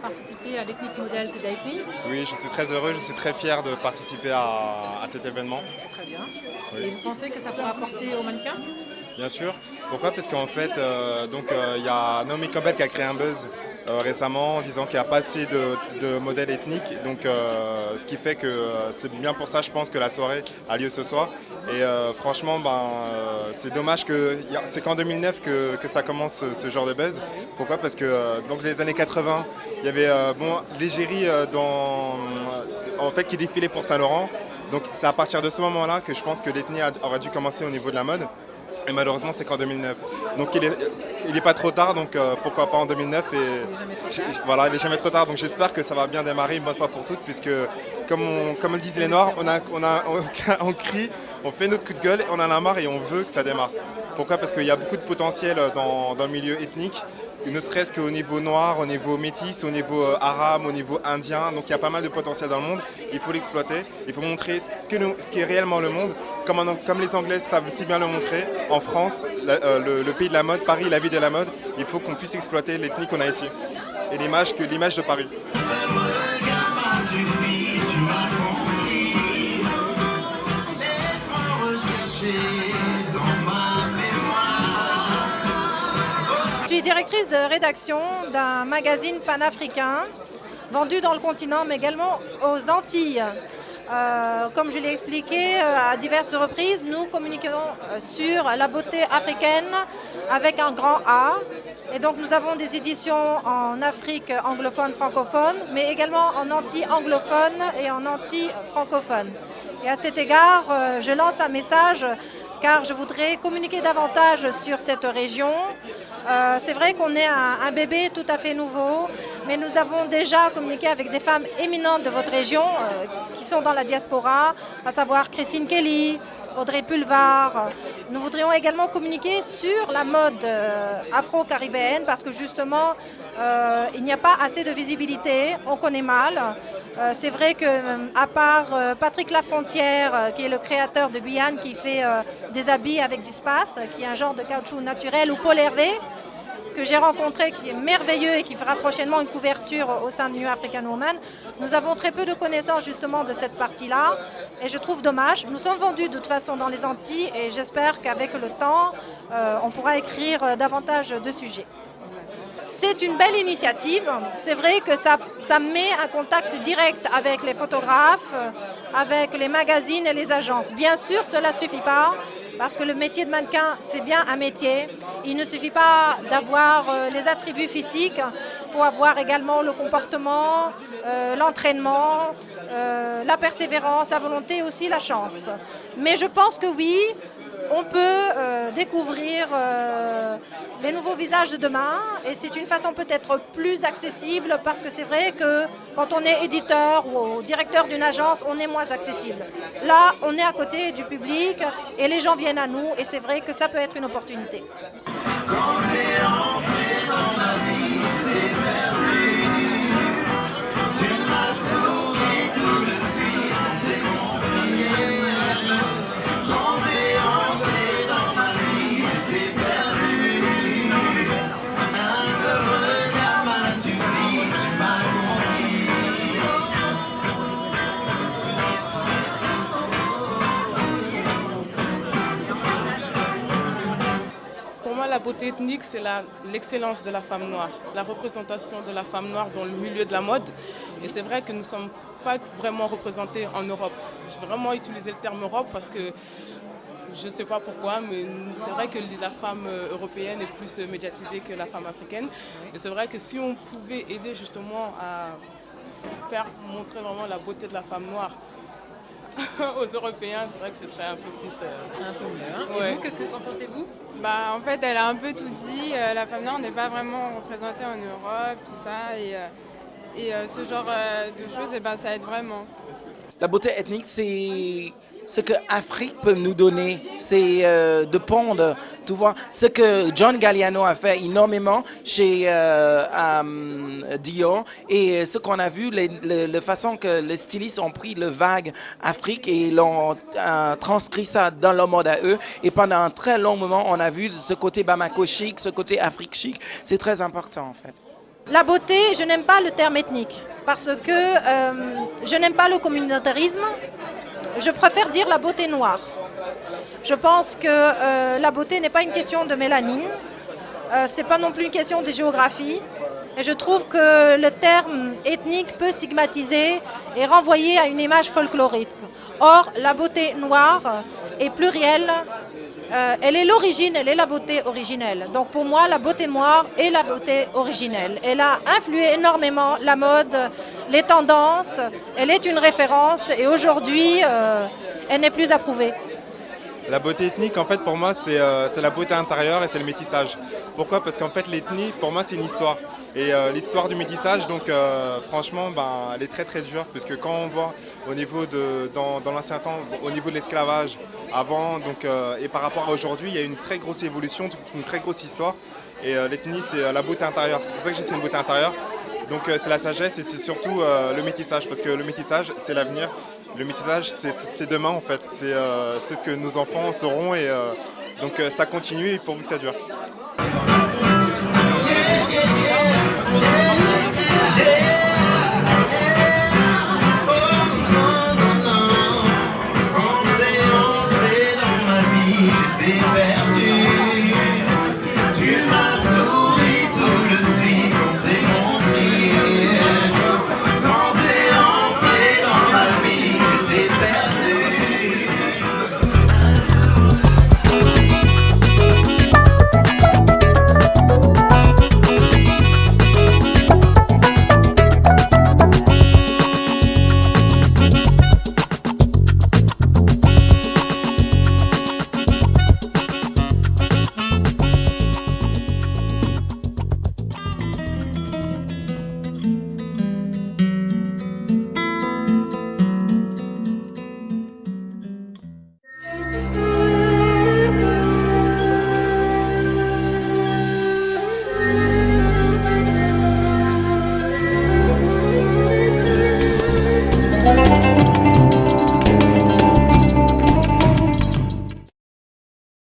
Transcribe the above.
participer à l'Ethnic Models Dating. Oui, je suis très heureux, je suis très fier de participer à cet événement. C'est très bien. Oui. Et vous pensez que ça pourra apporter aux mannequins? Bien sûr. Pourquoi? Parce qu'en fait, il y a Naomi Campbell qui a créé un buzz récemment en disant qu'il n'y a pas assez de modèles ethniques. Donc, ce qui fait que c'est bien pour ça, je pense, que la soirée a lieu ce soir. Et franchement, c'est dommage que c'est qu'en 2009 que ça commence ce genre de buzz. Pourquoi? Parce que donc les années 80, il y avait l'égérie en fait qui défilait pour Saint-Laurent. Donc c'est à partir de ce moment-là que je pense que l'ethnie aurait dû commencer au niveau de la mode. Et malheureusement, c'est qu'en 2009. Donc il est pas trop tard, donc pourquoi pas en 2009. Voilà, il n'est jamais trop tard. Donc j'espère que ça va bien démarrer une bonne fois pour toutes, puisque comme le disent les Noirs, on crie, on fait notre coup de gueule, on en a marre et on veut que ça démarre. Pourquoi? Parce qu'il y a beaucoup de potentiel dans le milieu ethnique, ne serait-ce qu'au niveau noir, au niveau métis, au niveau arabe, au niveau indien. Donc il y a pas mal de potentiel dans le monde. Il faut l'exploiter. Il faut montrer ce qu'est réellement le monde. Comme les Anglais savent si bien le montrer, en France, le pays de la mode, Paris, la ville de la mode, il faut qu'on puisse exploiter l'ethnie qu'on a ici. Et l'image de Paris. Je suis directrice de rédaction d'un magazine panafricain vendu dans le continent mais également aux Antilles. Comme je l'ai expliqué à diverses reprises, nous communiquons sur la beauté africaine avec un grand A. Et donc nous avons des éditions en Afrique anglophone, francophone, mais également en anti-anglophone et en anti-francophone. Et à cet égard, je lance un message car je voudrais communiquer davantage sur cette région. C'est vrai qu'on est un bébé tout à fait nouveau, mais nous avons déjà communiqué avec des femmes éminentes de votre région qui sont dans la diaspora, à savoir Christine Kelly, Audrey Pulvar. Nous voudrions également communiquer sur la mode afro-caribéenne parce que justement, il n'y a pas assez de visibilité, on connaît mal. C'est vrai qu'à part Patrick Lafrontière, qui est le créateur de Guyane, qui fait des habits avec du spath, qui est un genre de caoutchouc naturel, ou Paul Hervé, que j'ai rencontré, qui est merveilleux et qui fera prochainement une couverture au sein de New African Woman. Nous avons très peu de connaissances justement de cette partie-là et je trouve dommage. Nous sommes vendus de toute façon dans les Antilles et j'espère qu'avec le temps, on pourra écrire davantage de sujets. C'est une belle initiative. C'est vrai que ça met un contact direct avec les photographes, avec les magazines et les agences. Bien sûr, cela ne suffit pas. Parce que le métier de mannequin, c'est bien un métier. Il ne suffit pas d'avoir les attributs physiques, il faut avoir également le comportement, l'entraînement, la persévérance, la volonté et aussi la chance. Mais je pense que oui, on peut découvrir les nouveaux visages de demain et c'est une façon peut-être plus accessible parce que c'est vrai que quand on est éditeur ou directeur d'une agence, on est moins accessible. Là, on est à côté du public et les gens viennent à nous et c'est vrai que ça peut être une opportunité. Quand t'es entré dans ma vie, j'étais perdu. Tu m'as souri tout de suite, c'est compliqué. Quand t'es entré dans ma vie, j'étais perdu. Un seul regard m'a suffi, tu m'as conquis. Pour moi, la beauté ethnique, c'est l'excellence de la femme noire, la représentation de la femme noire dans le milieu de la mode. Et c'est vrai que nous ne sommes pas vraiment représentés en Europe. Je vais vraiment utiliser le terme Europe parce que je ne sais pas pourquoi, mais c'est vrai que la femme européenne est plus médiatisée que la femme africaine. Et c'est vrai que si on pouvait aider justement à faire montrer vraiment la beauté de la femme noire aux Européens, c'est vrai que ce serait un peu plus... Ce serait un peu mieux. Hein. Ouais. Et vous, qu'en pensez-vous? En fait, elle a un peu tout dit. La femme noire n'est pas vraiment représentée en Europe, tout ça. Et ce genre de choses, ça aide vraiment. La beauté ethnique, c'est ce que l'Afrique peut nous donner, c'est de pondre, tu vois. Ce que John Galliano a fait énormément chez Dior et ce qu'on a vu, la façon que les stylistes ont pris le vague Afrique et l'ont transcrit ça dans leur mode à eux. Et pendant un très long moment, on a vu ce côté Bamako chic, ce côté Afrique chic. C'est très important en fait. La beauté, je n'aime pas le terme ethnique parce que je n'aime pas le communautarisme. Je préfère dire la beauté noire. Je pense que la beauté n'est pas une question de mélanine, ce n'est pas non plus une question de géographie. Et je trouve que le terme ethnique peut stigmatiser et renvoyer à une image folklorique. Or, la beauté noire est plurielle, elle est l'origine, elle est la beauté originelle. Donc pour moi, la beauté noire est la beauté originelle. Elle a influé énormément la mode, les tendances, elle est une référence et aujourd'hui, elle n'est plus approuvée. La beauté ethnique, en fait, pour moi, c'est la beauté intérieure et c'est le métissage. Pourquoi? Parce qu'en fait, l'ethnie, pour moi, c'est une histoire. Et l'histoire du métissage, donc franchement, elle est très très dure, puisque quand on voit au niveau dans l'ancien temps, au niveau de l'esclavage, avant, donc, et par rapport à aujourd'hui, il y a une très grosse évolution, une très grosse histoire. Et l'ethnie, c'est la beauté intérieure. C'est pour ça que j'ai une beauté intérieure. Donc c'est la sagesse et c'est surtout le métissage, parce que le métissage, c'est l'avenir. Le métissage, c'est demain en fait. C'est ce que nos enfants sauront et donc ça continue et pourvu que ça dure. Quand t'es entré dans ma vie, j'étais belle.